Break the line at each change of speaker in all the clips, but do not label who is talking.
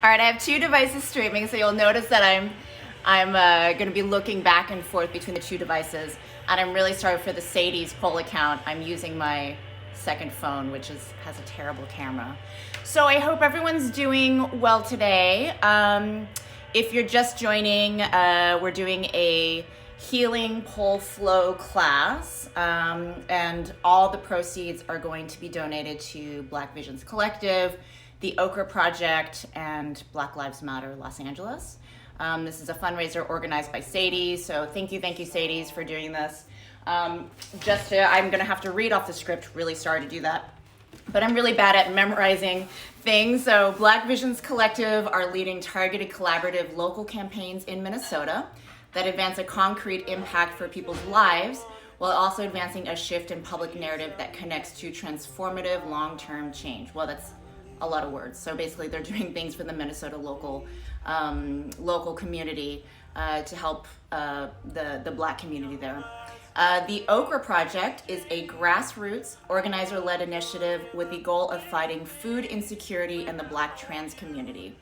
All right, I have two devices streaming, so you'll notice that I'm going to be looking back and forth between the two devices. And I'm really sorry for the Sadie's poll account. I'm using my second phone, which has a terrible camera. So I hope everyone's doing well today. If you're just joining, we're doing a healing pole flow class, and all the proceeds are going to be donated to Black Visions Collective, the Okra Project, and Black Lives Matter Los Angeles. This is a fundraiser organized by Sadie, so thank you, Sadie's, for doing this. I'm gonna have to read off the script, really sorry to do that. But I'm really bad at memorizing things. So Black Visions Collective are leading targeted collaborative local campaigns in Minnesota that advance a concrete impact for people's lives while also advancing a shift in public narrative that connects to transformative long-term change. Well, that's a lot of words. So basically they're doing things for the Minnesota local community to help the Black community there. The Okra Project is a grassroots, organizer-led initiative with the goal of fighting food insecurity in the Black trans community.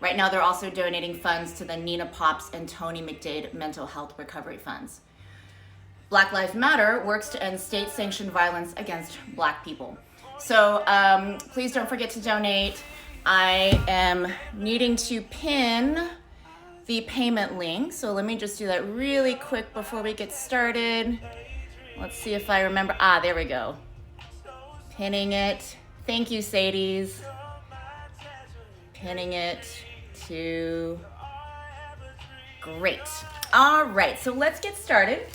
Right now, they're also donating funds to the Nina Pops and Tony McDade Mental Health Recovery Funds. Black Lives Matter works to end state-sanctioned violence against Black people. So please don't forget to donate. I am needing to pin the payment link. So let me just do that really quick before we get started. Let's see if I remember. There we go. Pinning it. Thank you, Sadie's. Pinning it to... Great. All right, so let's get started.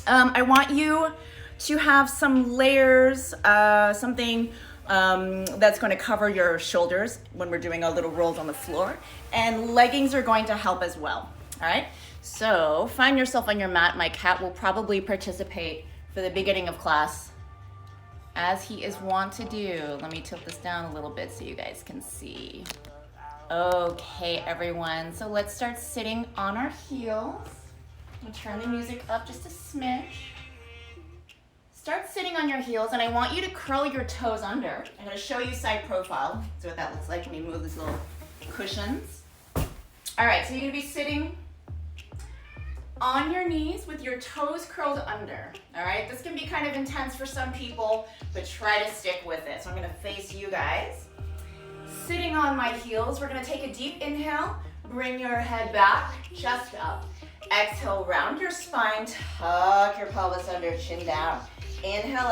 I want you to have some layers, something that's going to cover your shoulders when we're doing our little rolls on the floor. And leggings are going to help as well. All right, so find yourself on your mat. My cat will probably participate for the beginning of class, as he is wont to do. Let me tilt this down a little bit so you guys can see. Okay, everyone, so let's start sitting on our heels. I'm gonna turn the music up just a smidge. Start sitting on your heels, and I want you to curl your toes under. I'm gonna show you side profile. So what that looks like. Let me move these little cushions. All right, so you're gonna be sitting on your knees with your toes curled under. All right, this can be kind of intense for some people, but try to stick with it. So I'm gonna face you guys. Sitting on my heels, we're gonna take a deep inhale, bring your head back, chest up. Exhale, round your spine, tuck your pelvis under, chin down. Inhale.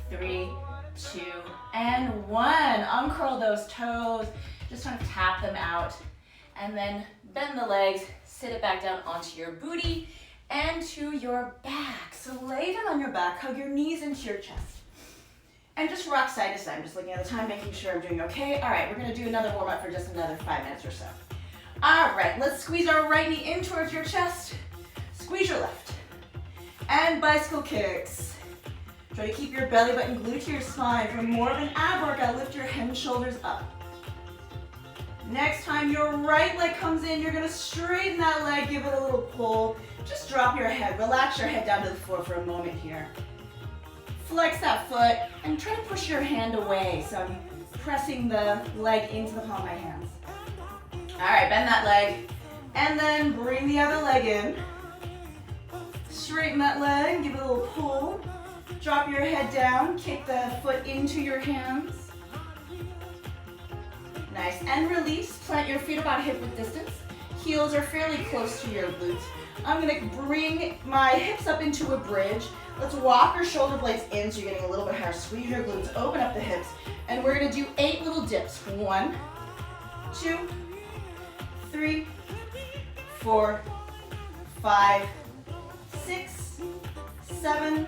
3, 2, and 1. Uncurl those toes. Just kind of tap them out. And then bend the legs, sit it back down onto your booty and to your back. So lay down on your back, hug your knees into your chest. And just rock side to side. I'm just looking at the time, making sure I'm doing okay. All right, we're gonna do another warm up for just another 5 minutes or so. All right, let's squeeze our right knee in towards your chest. Squeeze your left. And bicycle kicks. Try to keep your belly button glued to your spine. For more of an ab workout, lift your head and shoulders up. Next time your right leg comes in, you're gonna straighten that leg, give it a little pull. Just drop your head, relax your head down to the floor for a moment here. Flex that foot and try to push your hand away. So I'm pressing the leg into the palm of my hands. All right, bend that leg and then bring the other leg in. Straighten that leg, give it a little pull. Drop your head down, kick the foot into your hands. Nice, and release. Plant your feet about hip width distance. Heels are fairly close to your glutes. I'm gonna bring my hips up into a bridge. Let's walk our shoulder blades in so you're getting a little bit higher. Squeeze your glutes, open up the hips, and we're gonna do 8 little dips. 1, 2, 3, 4, 5, 6, 7,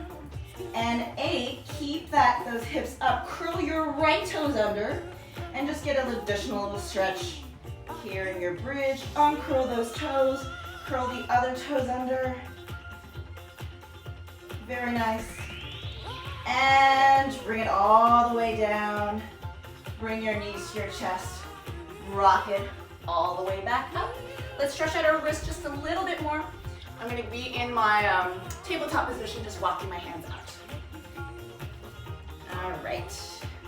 and 8. Keep those hips up. Curl your right toes under, and just get an additional little stretch here in your bridge. Uncurl those toes. Curl the other toes under. Very nice. And bring it all the way down. Bring your knees to your chest. Rock it all the way back up. Let's stretch out our wrists just a little bit more. I'm gonna be in my tabletop position, just walking my hands out. All right.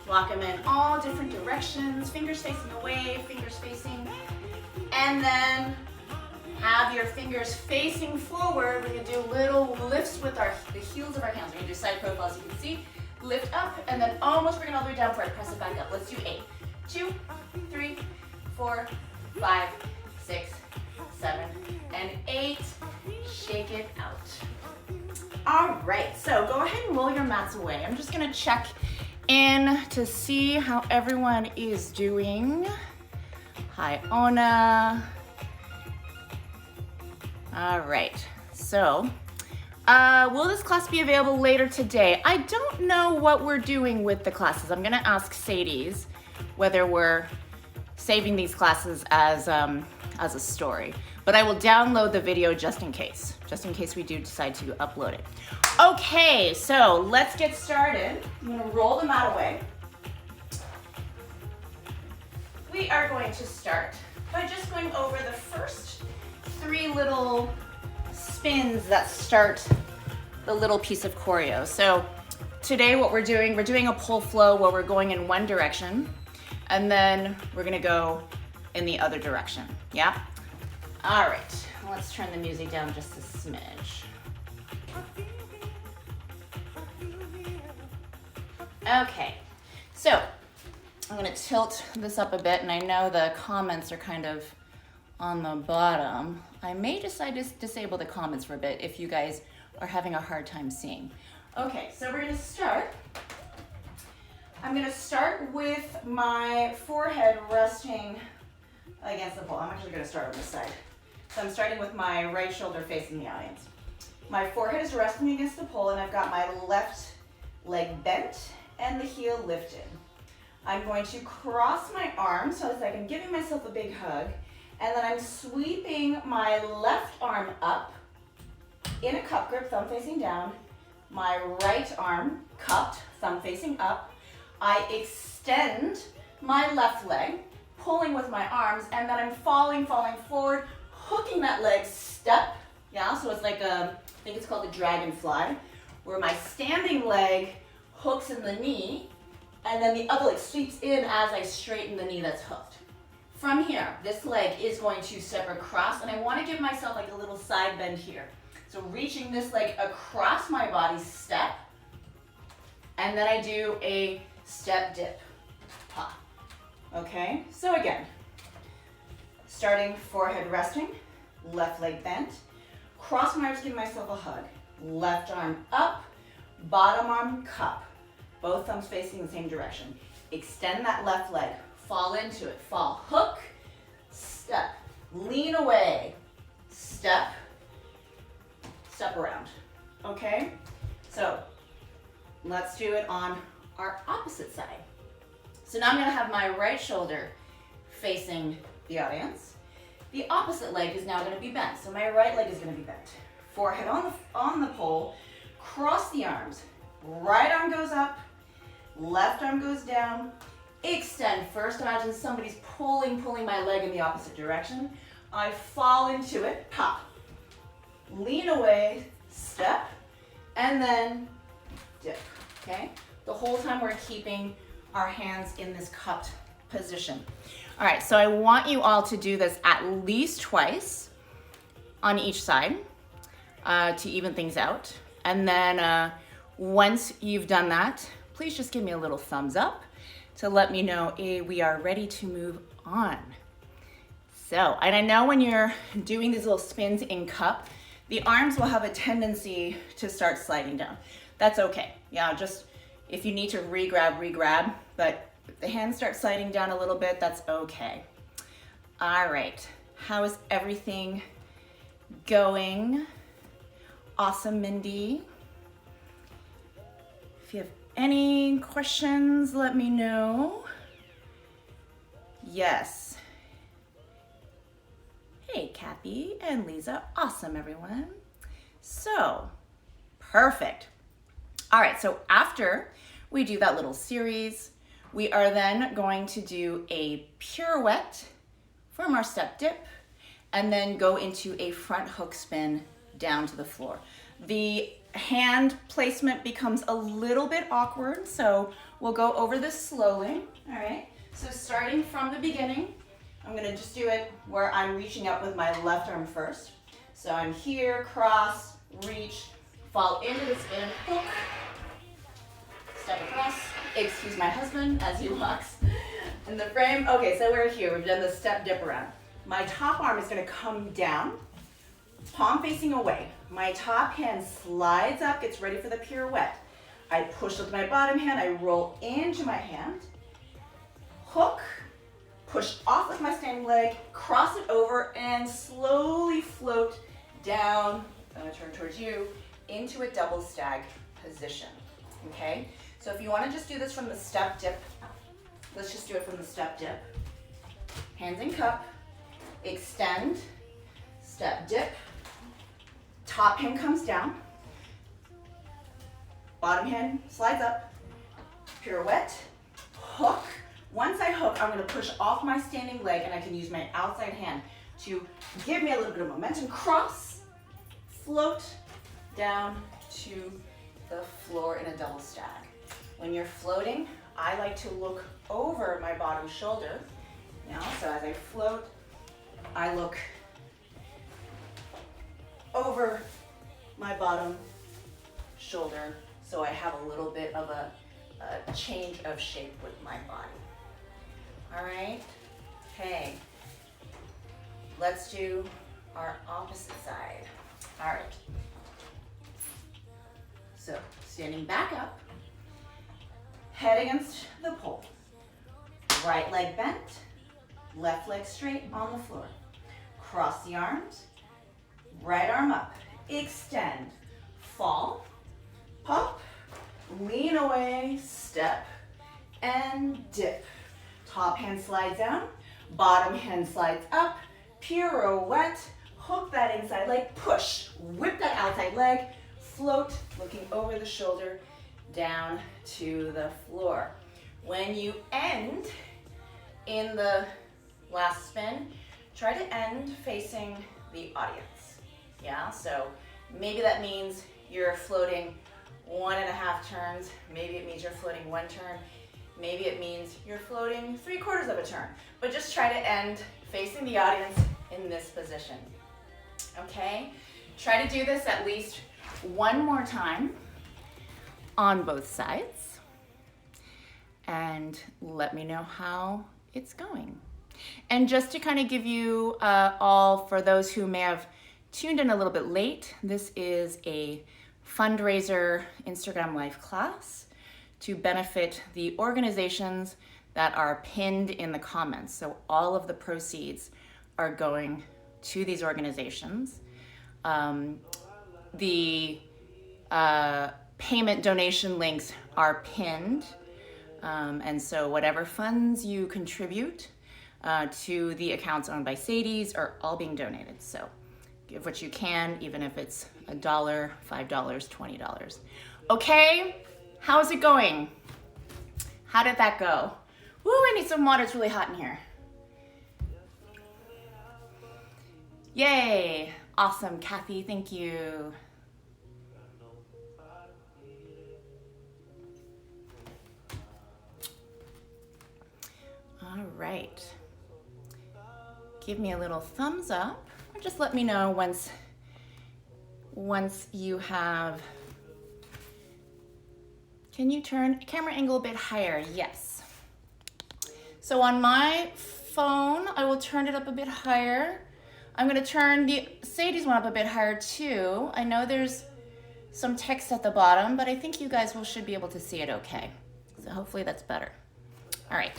Walk them in all different directions. Fingers facing away, fingers facing. And then have your fingers facing forward. We're gonna do little lifts with the heels of our hands. We're gonna do side profiles, you can see. Lift up, and then almost bring it all the way down before I press it back up. Let's do 8. 2, 3, 4, 5, 6, 7, and 8. Shake it out. All right, so go ahead and roll your mats away. I'm just gonna check in to see how everyone is doing. Hi, Ona. All right, so will this class be available later today? I don't know what we're doing with the classes. I'm gonna ask Sadie's whether we're saving these classes as a story, but I will download the video just in case we do decide to upload it. Okay, so let's get started. I'm gonna roll the mat away. We are going to start by just going over the first 3 little spins that start the little piece of choreo. So today what we're doing a pull flow where we're going in one direction and then we're gonna go in the other direction, yeah? All right, let's turn the music down just a smidge. Okay, so I'm gonna tilt this up a bit, and I know the comments are kind of on the bottom. I may decide to disable the comments for a bit if you guys are having a hard time seeing. Okay, so we're gonna start. I'm gonna start with my forehead resting against the pole. I'm actually gonna start on this side. So I'm starting with my right shoulder facing the audience. My forehead is resting against the pole, and I've got my left leg bent and the heel lifted. I'm going to cross my arms so it's like I'm giving myself a big hug, and then I'm sweeping my left arm up in a cup grip, thumb facing down, my right arm cupped, thumb facing up. I extend my left leg, pulling with my arms, and then I'm falling forward, hooking that leg step, yeah, so it's like I think it's called the dragonfly, where my standing leg hooks in the knee, and then the other leg sweeps in as I straighten the knee that's hooked. From here, this leg is going to step across, and I want to give myself like a little side bend here. So reaching this leg across my body, step, and then I do a step dip, pop. Okay, so again, starting forehead resting, left leg bent, cross my arms, give myself a hug, left arm up, bottom arm cup, Both thumbs facing the same direction. Extend that left leg. Fall into it. Fall. Hook. Step. Lean away. Step. Step around. Okay? So let's do it on our opposite side. So now I'm going to have my right shoulder facing the audience. The opposite leg is now going to be bent. So my right leg is going to be bent. Forehead on the pole. Cross the arms. Right arm goes up. Left arm goes down. Extend. First, imagine somebody's pulling my leg in the opposite direction. I fall into it. Pop. Lean away. Step. And then dip. Okay? The whole time we're keeping our hands in this cupped position. All right, so I want you all to do this at least twice on each side to even things out. And then once you've done that, please just give me a little thumbs up to let me know we are ready to move on. So, and I know when you're doing these little spins in cup, the arms will have a tendency to start sliding down. That's okay. Yeah, just if you need to re-grab, but if the hands start sliding down a little bit, that's okay. All right, how is everything going? Awesome, Mindy. If you have any questions, let me know. Yes. Hey, Kathy and Lisa. Awesome, everyone. So, perfect. All right, so after we do that little series, we are then going to do a pirouette from our step dip and then go into a front hook spin down to the floor. The hand placement becomes a little bit awkward, so we'll go over this slowly. All right, so starting from the beginning, I'm gonna just do it where I'm reaching up with my left arm first. So I'm here, cross, reach, fall into the spin, hook, step across. Excuse my husband as he walks in the frame. Okay, so we're here. We've done the step dip around. My top arm is going to come down, palm facing away. My top hand slides up, gets ready for the pirouette. I push with my bottom hand. I roll into my hand, hook, push off with my standing leg, cross it over, and slowly float down. I'm going to turn towards you into a double stag position. Okay? So if you want to just do this from the step dip, let's just do it from the step dip. Hands in cup, extend, step dip, top hand comes down, bottom hand slides up, pirouette, hook. Once I hook, I'm going to push off my standing leg and I can use my outside hand to give me a little bit of momentum. Cross, float down to the floor in a double stag. When you're floating, I like to look over my bottom shoulder. Now, so as I float, I look over my bottom shoulder so I have a little bit of a change of shape with my body. All right? Okay. Let's do our opposite side. All right. So, standing back up, head against the pole. Right leg bent, left leg straight on the floor. Cross the arms, right arm up, extend, fall, pop, lean away, step, and dip. Top hand slides down, bottom hand slides up, pirouette, hook that inside leg, push, whip that outside leg, float, looking over the shoulder, down to the floor. When you end in the last spin, try to end facing the audience. Yeah, so maybe that means you're floating 1.5 turns, maybe it means you're floating 1 turn, maybe it means you're floating 3/4 of a turn, but just try to end facing the audience in this position. Okay, try to do this at least one more time on both sides and let me know how it's going. And just to kind of give you all, for those who may have tuned in a little bit late, this is a fundraiser Instagram live class to benefit the organizations that are pinned in the comments. So all of the proceeds are going to these organizations. The payment donation links are pinned. And so whatever funds you contribute to the accounts owned by Sadie's are all being donated. So give what you can, even if it's $1, $5, $20. Okay, how's it going? How did that go? Woo, I need some water, it's really hot in here. Yay, awesome, Kathy, thank you. All right. Give me a little thumbs up, or just let me know once you have. Can you turn camera angle a bit higher? Yes. So on my phone, I will turn it up a bit higher. I'm gonna turn the Sadie's one up a bit higher too. I know there's some text at the bottom, but I think you guys should be able to see it okay. So hopefully that's better. All right.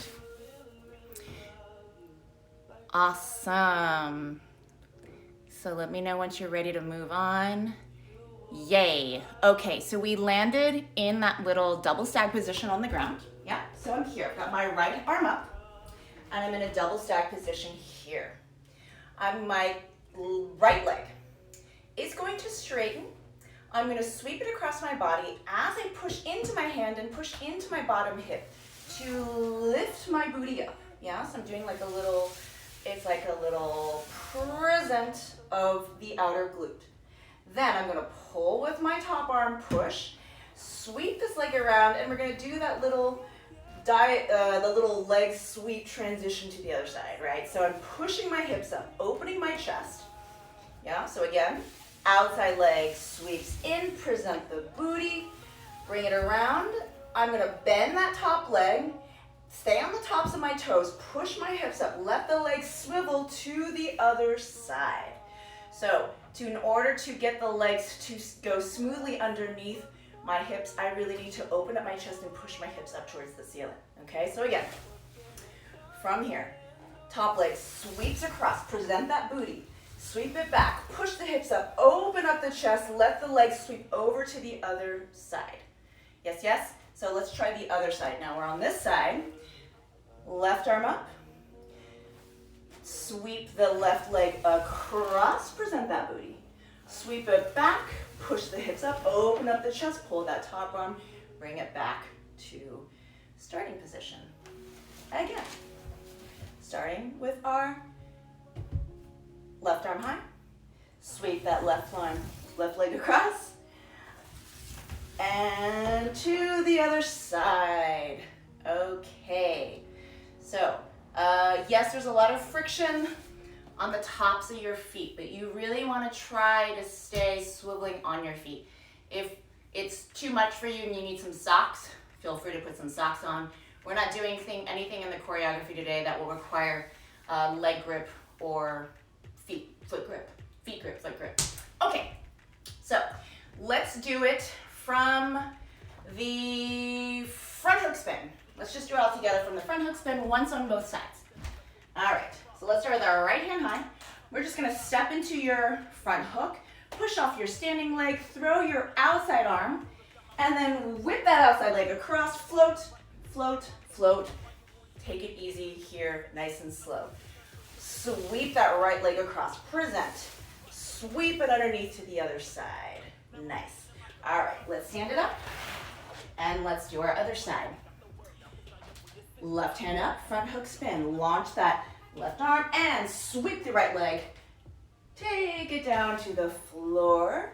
Awesome. So let me know once you're ready to move on. Yay. Okay, so we landed in that little double stag position on the ground. Yeah, so I'm here. I've got my right arm up, and I'm in a double stag position here. My right leg is going to straighten. I'm going to sweep it across my body as I push into my hand and push into my bottom hip to lift my booty up. Yeah, so I'm doing like a little, it's like a little present of the outer glute. Then I'm gonna pull with my top arm, push, sweep this leg around, and we're gonna do that little the little leg sweep transition to the other side, right? So I'm pushing my hips up, opening my chest. Yeah, so again, outside leg sweeps in, present the booty, bring it around. I'm gonna bend that top leg, stay on the tops of my toes, push my hips up, let the legs swivel to the other side. So in order to get the legs to go smoothly underneath my hips, I really need to open up my chest and push my hips up towards the ceiling. Okay, so again, from here, top leg sweeps across, present that booty, sweep it back, push the hips up, open up the chest, let the legs sweep over to the other side. Yes, yes? So let's try the other side. Now we're on this side, left arm up, sweep the left leg across, present that booty. Sweep it back, push the hips up, open up the chest, pull that top arm, bring it back to starting position. Again, starting with our left arm high, sweep that left leg across, and to the other side. Okay, so yes, there's a lot of friction on the tops of your feet, but you really want to try to stay swiveling on your feet. If it's too much for you and you need some socks, feel free to put some socks on. We're not doing anything in the choreography today that will require leg grip or foot grip. Okay, so let's do it from the front hook spin. Let's just do it all together from the front hook spin, once on both sides. All right, so let's start with our right hand high. We're just gonna step into your front hook, push off your standing leg, throw your outside arm, and then whip that outside leg across, float, float, float. Take it easy here, nice and slow. Sweep that right leg across, present. Sweep it underneath to the other side. Nice. All right, let's stand it up, and let's do our other side. Left hand up, front hook spin. Launch that left arm and sweep the right leg. Take it down to the floor.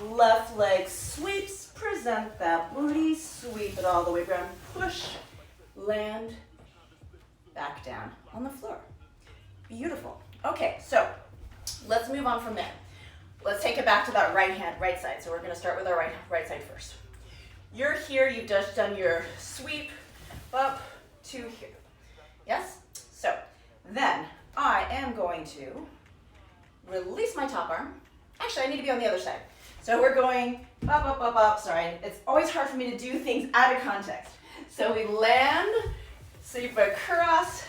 Left leg sweeps, present that booty, sweep it all the way around, push, land, back down on the floor. Beautiful. Okay, so let's move on from there. Let's take it back to that right side. So we're gonna start with our right side first. You're here, you've just done your sweep up to here. Yes? So then I am going to release my top arm. Actually, I need to be on the other side. So we're going up, up, up, up. Sorry, it's always hard for me to do things out of context. So we land, sweep across,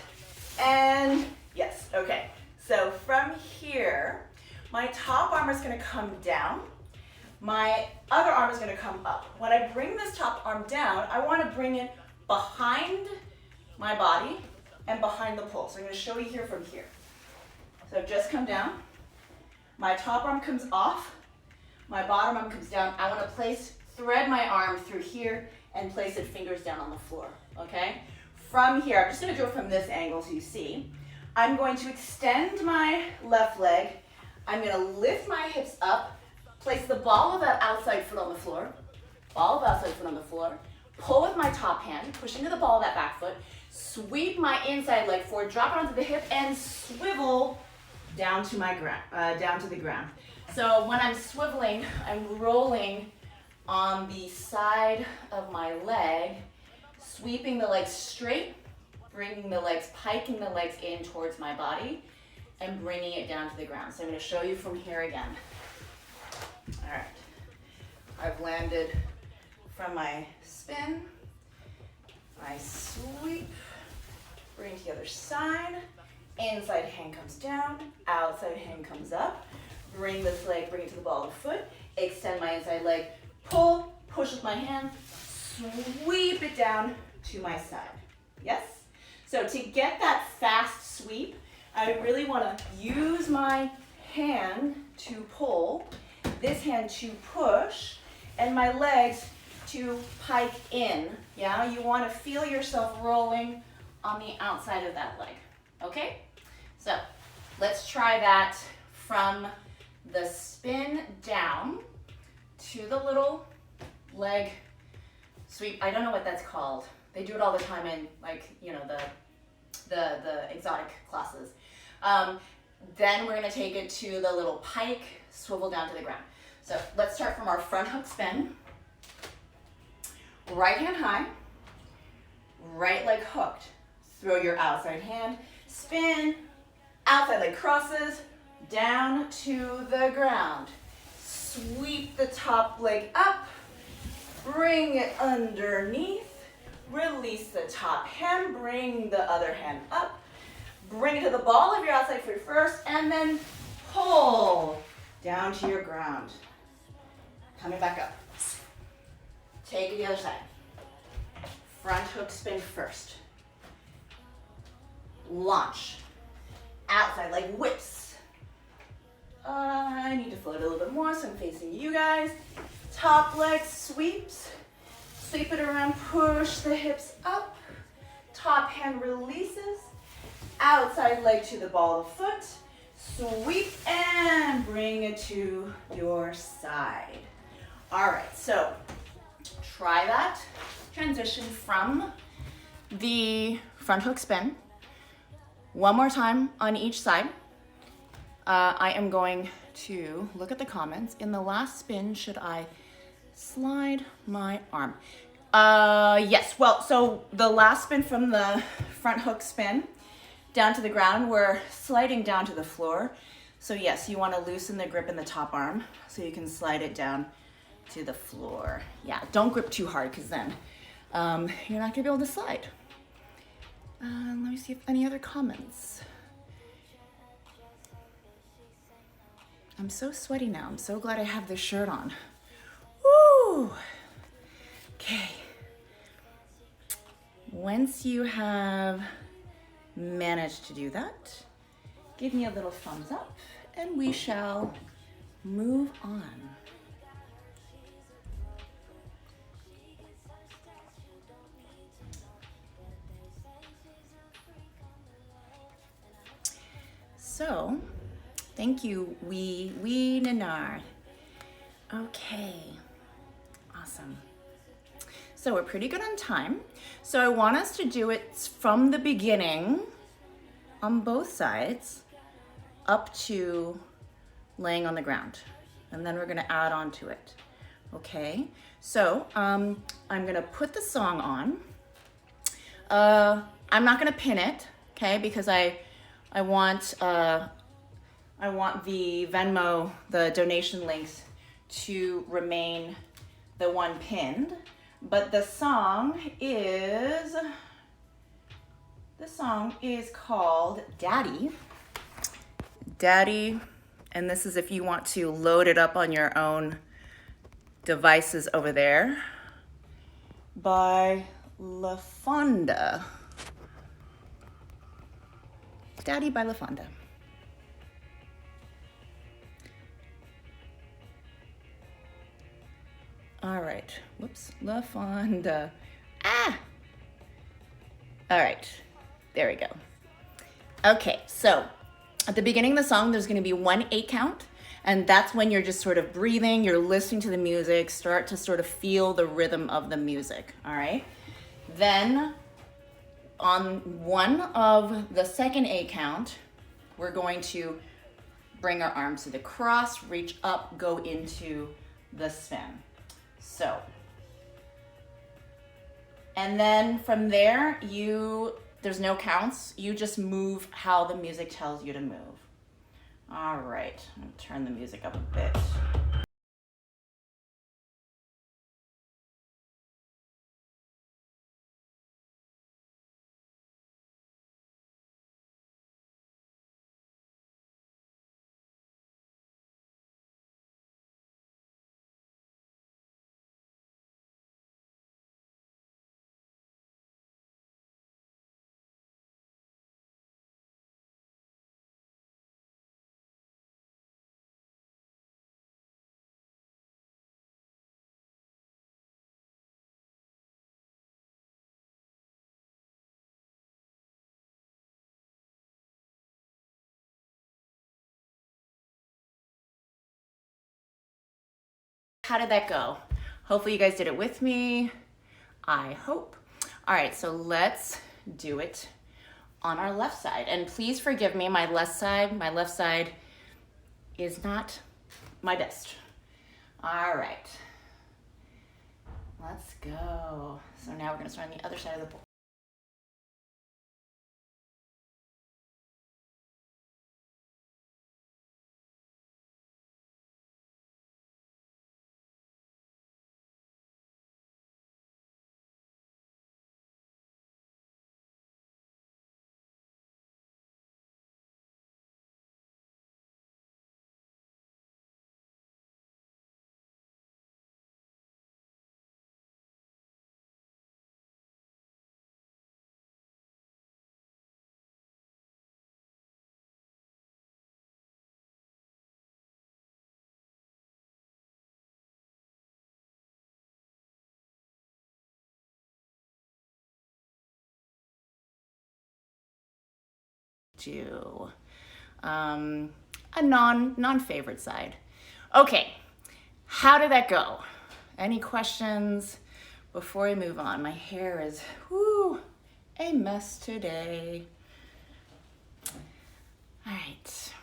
and yes, okay. So from here, my top arm is gonna come down. My other arm is gonna come up. When I bring this top arm down, I wanna bring it behind my body and behind the pole. So I'm gonna show you here from here. So just come down. My top arm comes off. My bottom arm comes down. I wanna thread my arm through here and place it fingers down on the floor, okay? From here, I'm just gonna do it from this angle so you see. I'm going to extend my left leg. I'm gonna lift my hips up, place the ball of that outside foot on the floor, ball of outside foot on the floor, pull with my top hand, push into the ball of that back foot, sweep my inside leg forward, drop it onto the hip, and swivel down to my ground, down to the ground. So when I'm swiveling, I'm rolling on the side of my leg, sweeping the legs straight, bringing the legs, piking the legs in towards my body, and bringing it down to the ground. So I'm going to show you from here again. All right. I've landed from my spin, I sweep, bring to the other side, inside hand comes down, outside hand comes up, bring this leg, bring it to the ball of the foot, extend my inside leg, pull, push with my hand, sweep it down to my side. Yes? So to get that fast sweep, I really want to use my hand to pull, this hand to push, and my legs to pike in. Yeah, you want to feel yourself rolling on the outside of that leg. Okay? So let's try that from the spin down to the little leg sweep. I don't know what that's called. They do it all the time in, like, you know, the exotic classes. Then we're gonna take it to the little pike, swivel down to the ground. So let's start from our front hook spin. Right hand high, right leg hooked. Throw your outside hand, spin, outside leg crosses, down to the ground. Sweep the top leg up, bring it underneath, release the top hand, bring the other hand up, bring it to the ball of your outside foot first, and then pull down to your ground. Coming back up. Take it the other side. Front hook spin first. Launch. Outside leg whips. I need to float a little bit more, so I'm facing you guys. Top leg sweeps. Sweep it around, push the hips up. Top hand releases. Outside leg to the ball of foot. Sweep and bring it to your side. All right, so try that transition from the front hook spin. One more time on each side. I am going to look at the comments. In the last spin, should I slide my arm? Yes, well, so the last spin from the front hook spin down to the ground, we're sliding down to the floor. So yes, you want to loosen the grip in the top arm so you can slide it down to the floor. Yeah, don't grip too hard because then you're not gonna be able to slide. Let me see if any other comments. I'm so sweaty now. I'm so glad I have this shirt on. Woo! Okay. Once you have managed to do that, give me a little thumbs up and we shall move on. So, thank you, wee Nanar. Okay, awesome. So we're pretty good on time. So I want us to do it from the beginning on both sides up to laying on the ground. And then we're gonna add on to it. Okay, so I'm gonna put the song on. I'm not gonna pin it, okay, because I want the Venmo, the donation links to remain the one pinned. But the song is called Daddy. Daddy, and this is if you want to load it up on your own devices over there, by LaFonda. Daddy by LaFonda. All right, whoops, LaFonda. Ah! All right, there we go. Okay, so at the beginning of the song, there's gonna be 1 8 count, and that's when you're just sort of breathing, you're listening to the music, start to sort of feel the rhythm of the music, all right? Then on one of the second 8 count, we're going to bring our arms to the cross, reach up, go into the spin. So, and then from there, there's no counts. You just move how the music tells you to move. All right, I'm gonna turn the music up a bit. How did that go? Hopefully you guys did it with me. I hope. All right, so let's do it on our left side. And please forgive me, my left side is not my best. All right, let's go. So now we're gonna start on the other side of the bowl. To a non-favorite side. Okay, how did that go? Any questions before we move on? My hair is a mess today. All right,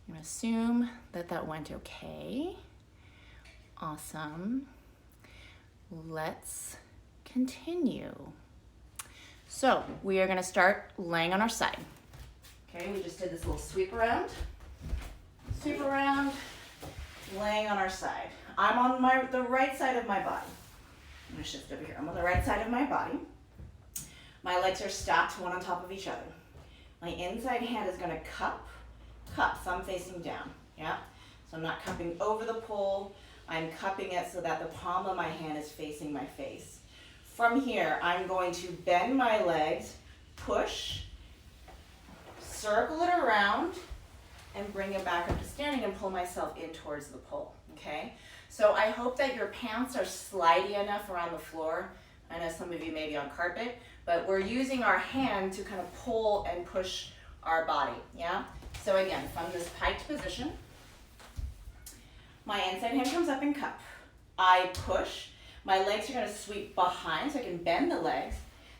I'm gonna assume that went okay. Awesome. Let's continue. So we are gonna start laying on our side. Okay, we just did this little sweep around, laying on our side. I'm on the right side of my body. I'm gonna shift over here. I'm on the right side of my body. My legs are stacked one on top of each other. My inside hand is gonna cup, so I'm facing down, yeah? So I'm not cupping over the pole, I'm cupping it so that the palm of my hand is facing my face. From here, I'm going to bend my legs, push, circle it around, and bring it back up to standing and pull myself in towards the pole, okay? So I hope that your pants are slidey enough around the floor. I know some of you may be on carpet, but we're using our hand to kind of pull and push our body, yeah? So again, from this piked position, my inside hand comes up and cup. I push. My legs are gonna sweep behind so I can bend the legs.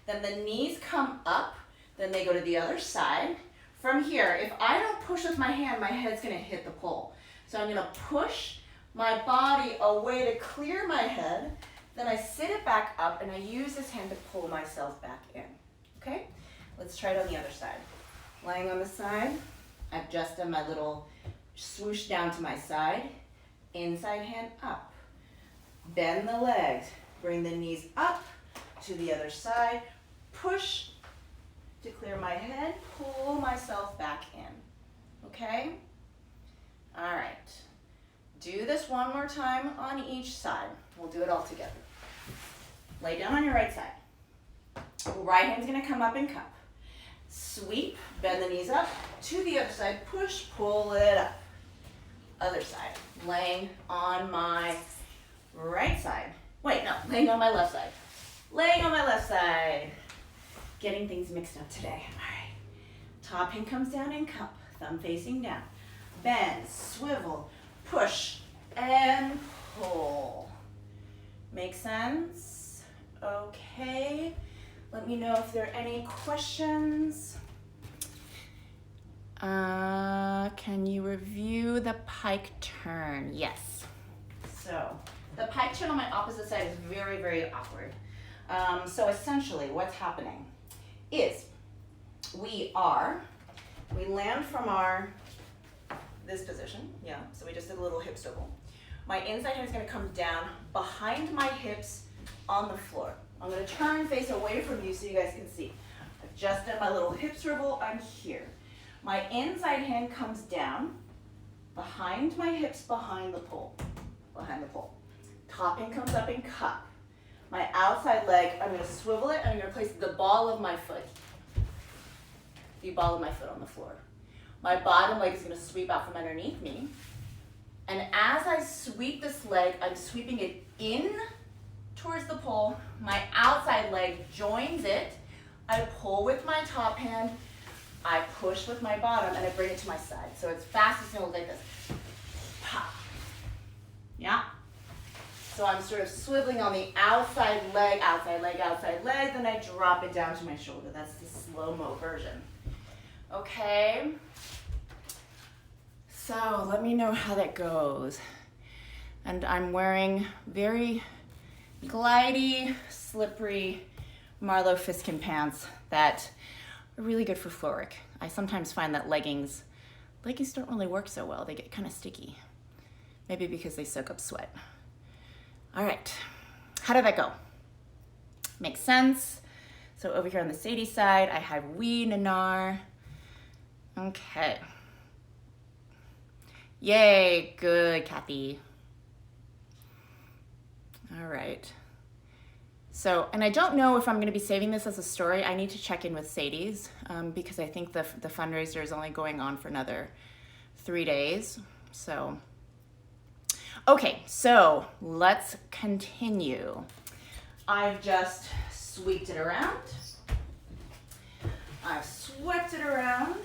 Then the knees come up, then they go to the other side. From here, if I don't push with my hand, my head's gonna hit the pole. So I'm gonna push my body away to clear my head, then I sit it back up and I use this hand to pull myself back in, okay? Let's try it on the other side. Lying on the side, I've just done my little swoosh down to my side. inside hand up. Bend the legs, bring the knees up to the other side, push to clear my head, pull myself back in, okay? All right, do this one more time on each side. We'll do it all together. Lay down on your right side. Right hand's gonna come up and cup. Sweep, bend the knees up to the other side, push, pull it up. Other side, laying on my right side. Wait, no, laying on my left side. Laying on my left side. Getting things mixed up today. All right. Top hand comes down and cup, thumb facing down. Bend, swivel, push, and pull. Make sense? Okay. Let me know if there are any questions. Can you review the pike turn? Yes. So the pike turn on my opposite side is very, very awkward. So essentially what's happening is we land from this position, yeah, so we just did a little hip swivel. My inside hand is gonna come down behind my hips on the floor. I'm gonna turn face away from you so you guys can see. I've just done my little hip swivel, I'm here. My inside hand comes down behind my hips, behind the pole. Top hand comes up and cup. My outside leg, I'm gonna swivel it, and I'm gonna place the ball of my foot on the floor. My bottom leg is gonna sweep out from underneath me. And as I sweep this leg, I'm sweeping it in towards the pole. My outside leg joins it. I pull with my top hand, I push with my bottom, and I bring it to my side. So it's fast as simple like this. Pop. Yeah? So I'm sort of swiveling on the outside leg, then I drop it down to my shoulder. That's the slow-mo version. Okay? So let me know how that goes. And I'm wearing very glidey, slippery Marlowe Fiskin pants that are really good for floor work. I sometimes find that leggings don't really work so well. They get kind of sticky. Maybe because they soak up sweat. All right, how did that go? Makes sense. So over here on the Sadie side, I have wee nanar. Okay. Yay, good, Kathy. All right. So, and I don't know if I'm gonna be saving this as a story. I need to check in with Sadie's because I think the fundraiser is only going on for another 3 days. So, okay, so let's continue. I've just swept it around. I've swept it around.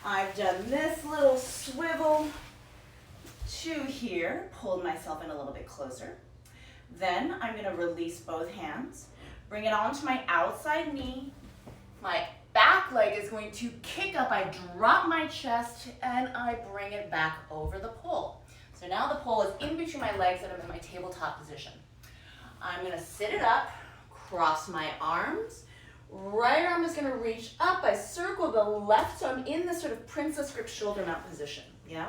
I've done this little swivel to here, pulled myself in a little bit closer. Then I'm gonna release both hands, bring it onto my outside knee. My back leg is going to kick up. I drop my chest and I bring it back over the pole. So now the pole is in between my legs and I'm in my tabletop position. I'm gonna sit it up, cross my arms. Right arm is gonna reach up. I circle the left, so I'm in this sort of princess grip shoulder mount position, yeah?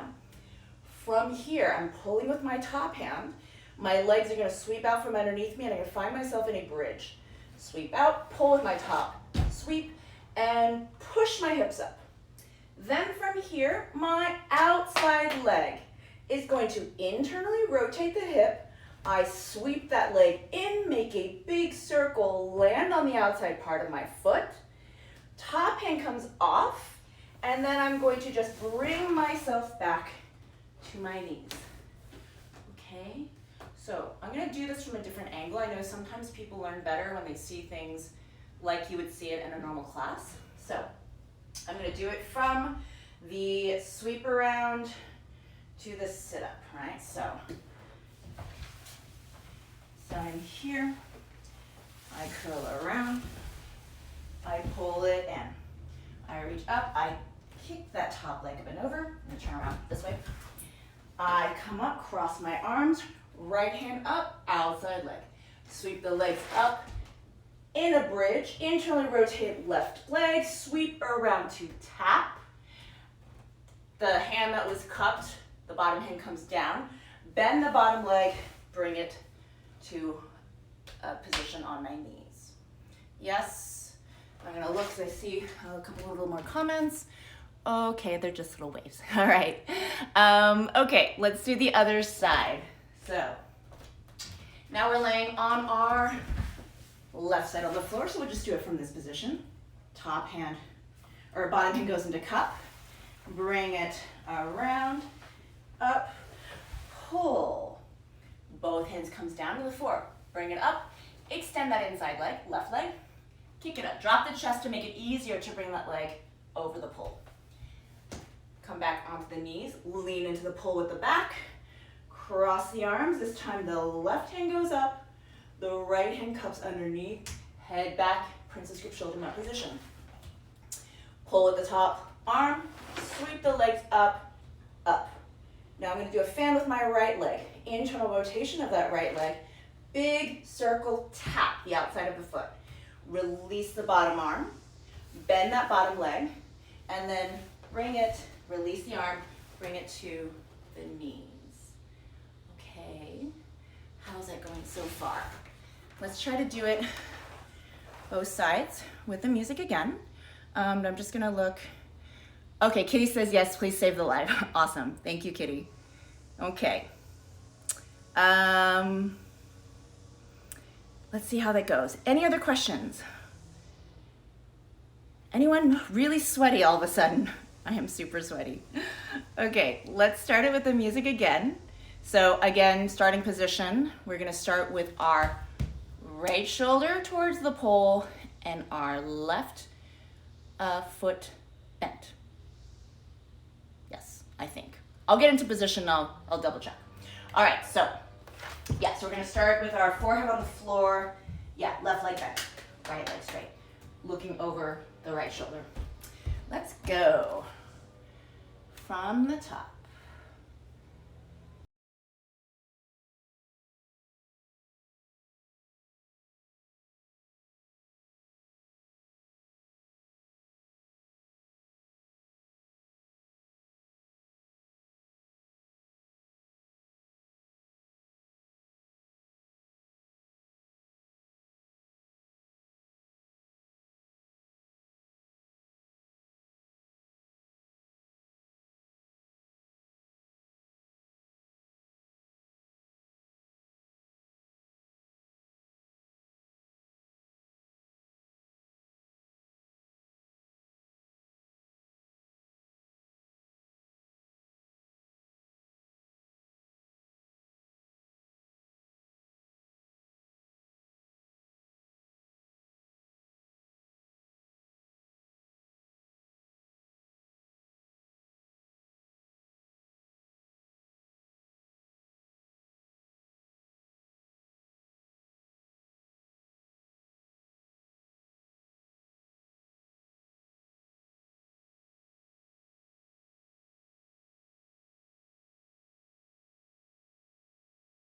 From here, I'm pulling with my top hand. My legs are gonna sweep out from underneath me and I'm gonna find myself in a bridge. Sweep out, pull with my top, sweep, and push my hips up. Then from here, my outside leg is going to internally rotate the hip. I sweep that leg in, make a big circle, land on the outside part of my foot. Top hand comes off, and then I'm going to just bring myself back to my knees. Okay? So I'm gonna do this from a different angle. I know sometimes people learn better when they see things like you would see it in a normal class. So I'm gonna do it from the sweep around to the sit up, right? So I'm here, I curl around, I pull it in. I reach up, I kick that top leg up and over, and turn around this way. I come up, cross my arms, right hand up, outside leg. Sweep the legs up in a bridge, internally rotate left leg, sweep around to tap. The hand that was cupped, the bottom hand comes down, bend the bottom leg, bring it to a position on my knees. Yes, I'm gonna look because I see a couple little more comments. Okay, they're just little waves. All right. Okay, let's do the other side. So now we're laying on our left side on the floor, so we'll just do it from this position. Top hand, or bottom hand goes into cup. Bring it around, up, pull. Both hands comes down to the floor. Bring it up, extend that inside leg, left leg, kick it up. Drop the chest to make it easier to bring that leg over the pull. Come back onto the knees, lean into the pull with the back, cross the arms. This time the left hand goes up, the right hand cups underneath, head back, princess grip shoulder mat position. Pull at the top arm, sweep the legs up, up. Now I'm gonna do a fan with my right leg. Internal rotation of that right leg. Big circle tap the outside of the foot. Release the bottom arm, bend that bottom leg, and then bring it, release the arm, bring it to the knees. Okay, how's that going so far? Let's try to do it both sides with the music again. I'm just gonna look. Okay, Kitty says yes, please save the live. Awesome, thank you, Kitty. Okay. Let's see how that goes. Any other questions? Anyone really sweaty all of a sudden? I am super sweaty. Okay, let's start it with the music again. So again, starting position, we're gonna start with our right shoulder towards the pole and our left foot bent. Yes, I think. I'll get into position, I'll double check. All right, so, yeah, so we're gonna start with our forehead on the floor. Yeah, left leg bent, right leg straight. Looking over the right shoulder. Let's go from the top.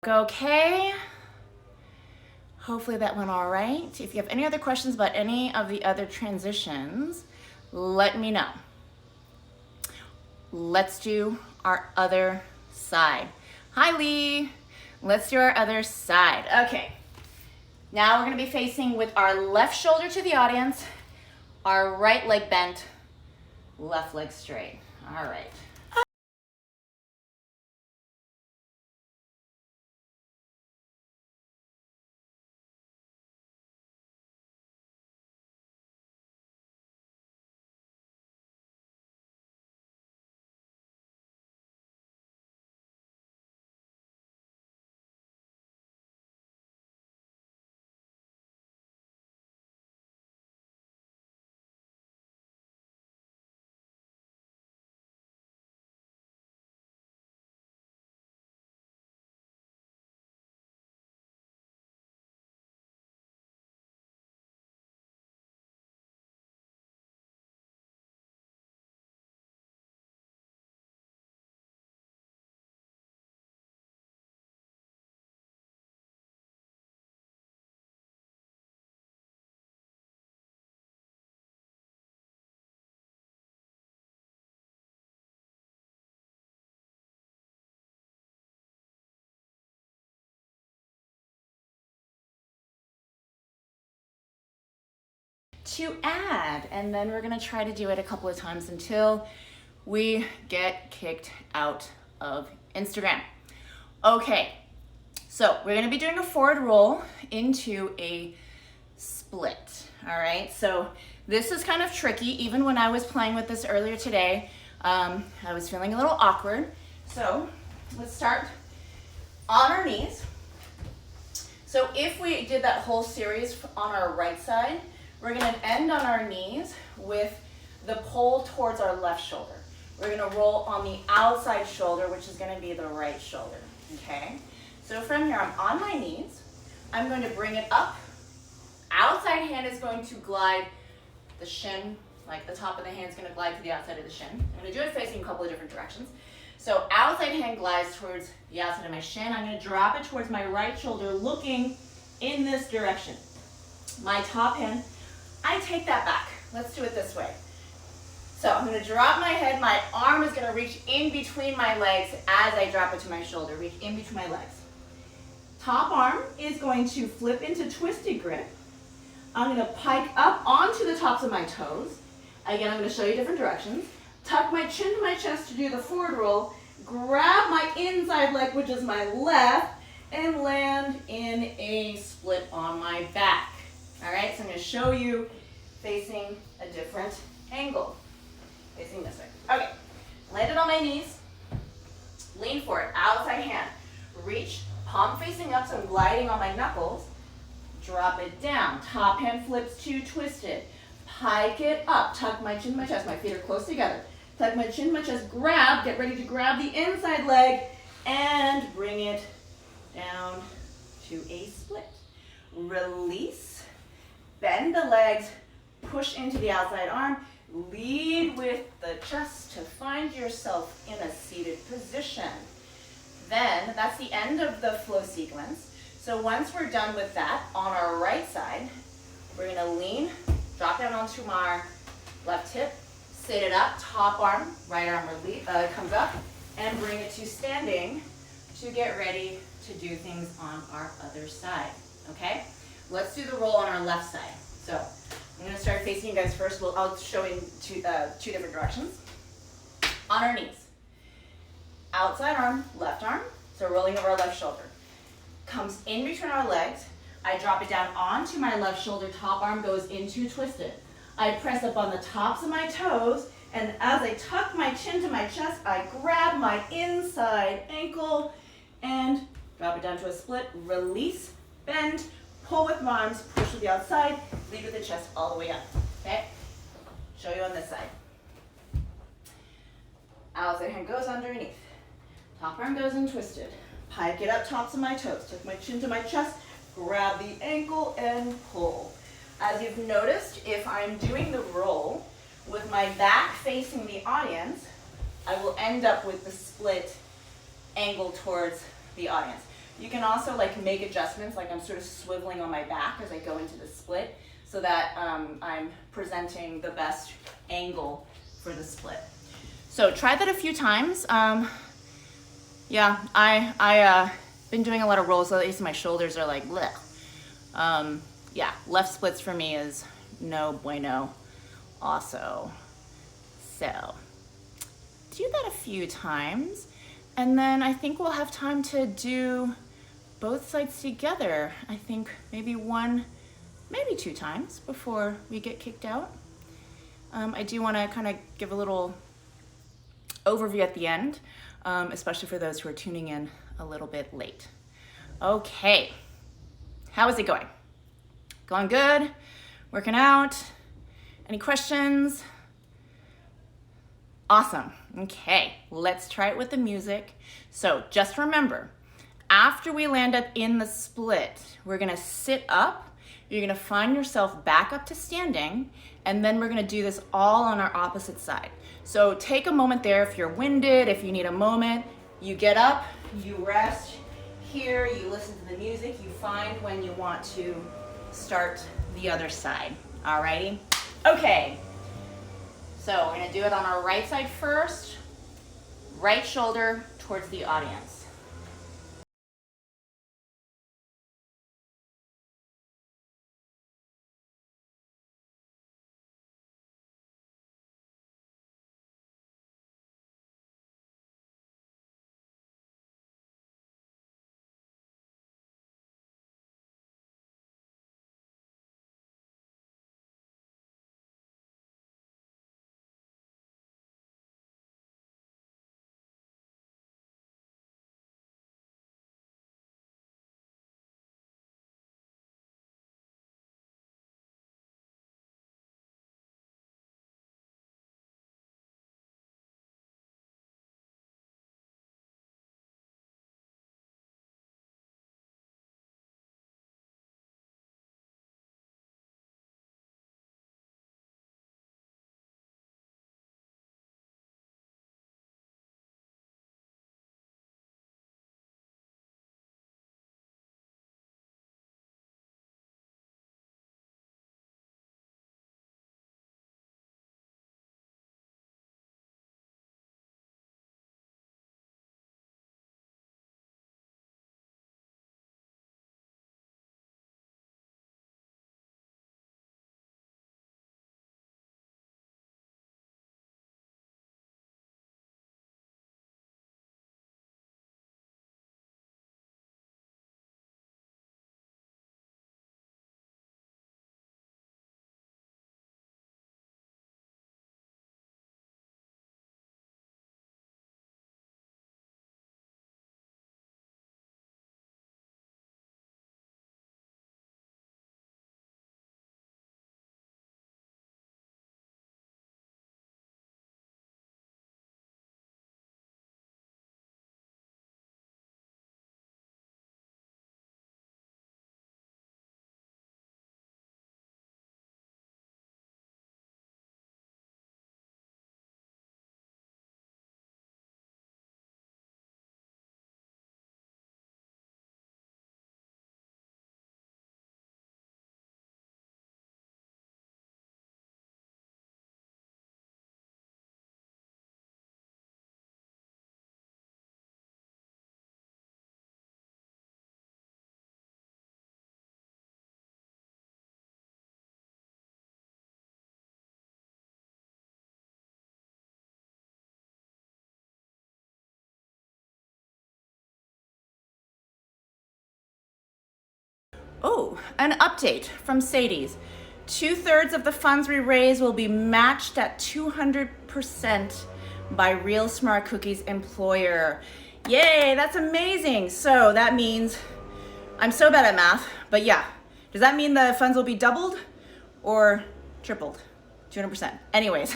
Okay. Hopefully that went all right. If you have any other questions about any of the other transitions, let me know. Let's do our other side. Hi, Lee. Let's do our other side. Okay. Now we're gonna be facing with our left shoulder to the audience, our right leg bent, left leg straight. All right. to add. And then we're gonna try to do it a couple of times until we get kicked out of Instagram. Okay, so we're gonna be doing a forward roll into a split, all right? So this is kind of tricky. Even when I was playing with this earlier today, I was feeling a little awkward. So let's start on our knees. So if we did that whole series on our right side, we're gonna end on our knees with the pull towards our left shoulder. We're gonna roll on the outside shoulder, which is gonna be the right shoulder, okay? So from here, I'm on my knees. I'm going to bring it up. Outside hand is going to glide the shin, like the top of the hand is going to glide to the outside of the shin. I'm going to do it facing a couple of different directions. So outside hand glides towards the outside of my shin. I'm going to drop it towards my right shoulder, looking in this direction. My top hand, I take that back. Let's do it this way. So I'm going to drop my head. My arm is going to reach in between my legs as I drop it to my shoulder. Reach in between my legs. Top arm is going to flip into twisted grip. I'm going to pike up onto the tops of my toes. Again, I'm going to show you different directions. Tuck my chin to my chest to do the forward roll. Grab my inside leg, which is my left, and land in a split on my back. All right, so I'm going to show you facing a different angle. Facing this way. Okay, landed on my knees. Lean forward, outside hand. Reach, palm facing up, so I'm gliding on my knuckles. Drop it down. Top hand flips to twisted. Pike it up. Tuck my chin to my chest. My feet are close together. Tuck my chin to my chest. Grab. Get ready to grab the inside leg and bring it down to a split. Release. Bend the legs. Push into the outside arm. Lead with the chest to find yourself in a seated position. Then that's the end of the flow sequence. So once we're done with that, on our right side, we're gonna lean, drop down onto our left hip, sit it up, top arm, right arm comes up, and bring it to standing to get ready to do things on our other side, okay? Let's do the roll on our left side. So I'm gonna start facing you guys first. I'll show you two different directions. On our knees. Outside arm, left arm, so rolling over our left shoulder. Comes in between our legs. I drop it down onto my left shoulder. Top arm goes into twisted. I press up on the tops of my toes, and as I tuck my chin to my chest, I grab my inside ankle and drop it down to a split. Release, bend, pull with my arms, push to the outside, lead with the chest all the way up. Okay? Show you on this side. Outside hand goes underneath. Top arm goes in twisted. Pike it up, tops of my toes. Tuck my chin to my chest, grab the ankle and pull. As you've noticed, if I'm doing the roll with my back facing the audience, I will end up with the split angle towards the audience. You can also make adjustments, like I'm sort of swiveling on my back as I go into the split so that I'm presenting the best angle for the split. So try that a few times. Yeah, I been doing a lot of rolls, so at least my shoulders are like bleh. Yeah, left splits for me is no bueno also. So do that a few times, and then I think we'll have time to do both sides together. I think maybe one, maybe two times before we get kicked out. I do want to kind of give a little overview at the end, especially for those who are tuning in a little bit late. Okay, how is it going? Going good? Working out? Any questions? Awesome. Okay, let's try it with the music. So just remember, after we land up in the split, we're gonna sit up, you're gonna find yourself back up to standing, and then we're gonna do this all on our opposite side. So take a moment there if you're winded, if you need a moment, you get up, you rest here, you listen to the music, you find when you want to start the other side. Alrighty? Okay. So we're gonna do it on our right side first, right shoulder towards the audience. Oh, an update from Sadie's. 2/3 of the funds we raise will be matched at 200% by Real Smart Cookies employer. Yay, that's amazing. So that means, I'm so bad at math, but yeah. Does that mean the funds will be doubled or tripled? 200%. Anyways,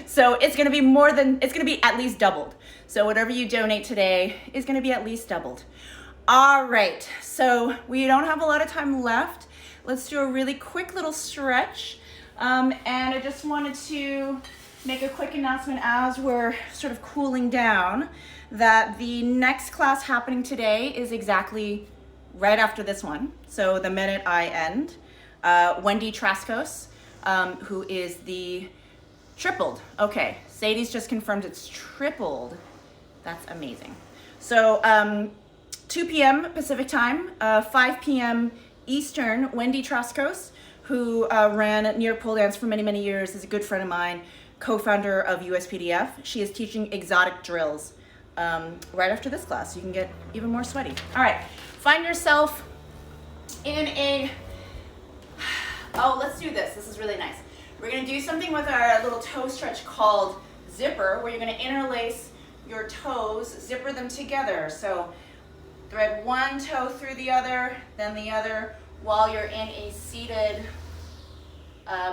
so it's gonna be at least doubled. So whatever you donate today is gonna be at least doubled. All right, so we don't have a lot of time left. Let's do a really quick little stretch. And I just wanted to make a quick announcement as we're sort of cooling down that the next class happening today is exactly right after this one. So the minute I end, Wendy Traskos, who is the tripled. Okay, Sadie's just confirmed it's tripled. That's amazing. So 2 p.m. Pacific time, 5 p.m. Eastern, Wendy Traskos, who ran New York Pole Dance for many, many years, is a good friend of mine, co-founder of USPDF. She is teaching exotic drills right after this class. You can get even more sweaty. All right, find yourself in a, oh, let's do this. This is really nice. We're gonna do something with our little toe stretch called zipper, where you're gonna interlace your toes, zipper them together. So thread one toe through the other, then the other, while you're in a seated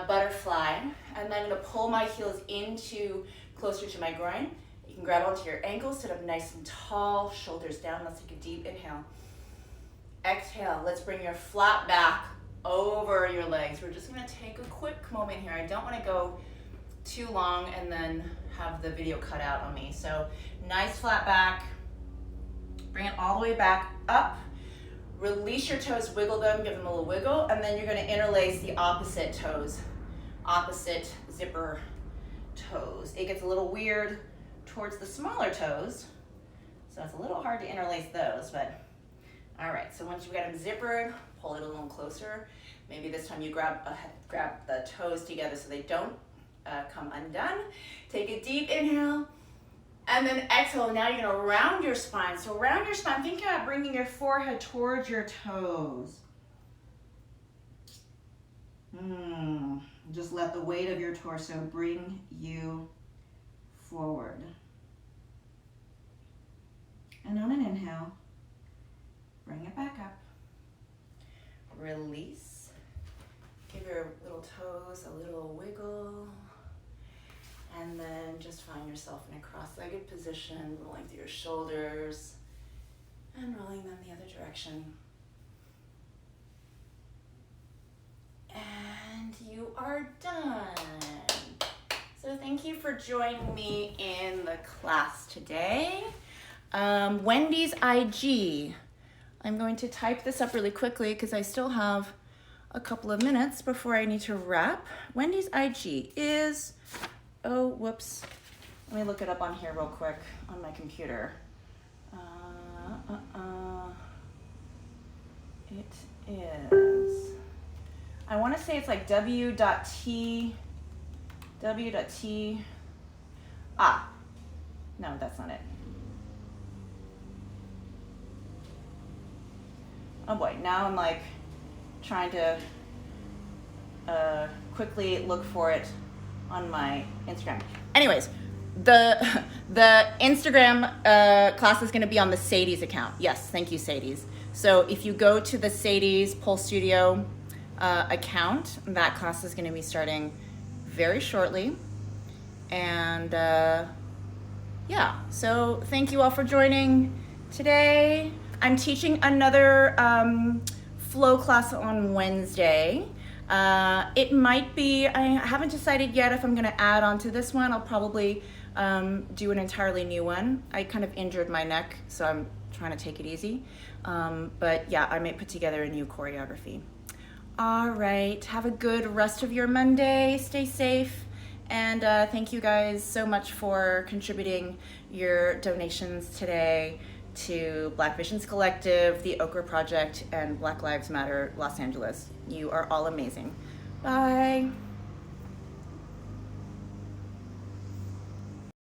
butterfly. And then I'm gonna pull my heels into closer to my groin. You can grab onto your ankles, sit up nice and tall, shoulders down. Let's take a deep inhale. Exhale, let's bring your flat back over your legs. We're just gonna take a quick moment here. I don't wanna go too long and then have the video cut out on me. So nice flat back, bring it all the way back up. Release your toes, wiggle them, give them a little wiggle, and then you're gonna interlace the opposite toes, opposite zipper toes. It gets a little weird towards the smaller toes, so it's a little hard to interlace those, but all right, so once you've got them zippered, pull it a little closer. Maybe this time you grab the toes together so they don't come undone. Take a deep inhale, and then exhale. Now you're gonna round your spine. So round your spine, think about bringing your forehead towards your toes. Just let the weight of your torso bring you forward. And on an inhale, bring it back up. Release. Give your little toes a little wiggle. And then just find yourself in a cross-legged position, rolling through your shoulders and rolling them the other direction. And you are done. So thank you for joining me in the class today. Wendy's IG. I'm going to type this up really quickly because I still have a couple of minutes before I need to wrap. Wendy's IG is, oh, whoops. Let me look it up on here real quick on my computer. It is, I want to say it's like w.t, no, that's not it. Oh boy, now I'm like trying to quickly look for it on my Instagram. Anyways, the Instagram class is going to be on the Sadie's account. Yes, thank you, Sadie's. So if you go to the Sadie's Pole Studio account, that class is going to be starting very shortly. And yeah, so thank you all for joining today. I'm teaching another flow class on Wednesday. It might be, I haven't decided yet if I'm gonna add on to this one. I'll probably do an entirely new one. I kind of injured my neck, so I'm trying to take it easy. But yeah, I might put together a new choreography. All right, have a good rest of your Monday. Stay safe. And thank you guys so much for contributing your donations today to Black Visions Collective, the Okra Project, and Black Lives Matter Los Angeles. You are all amazing. Bye.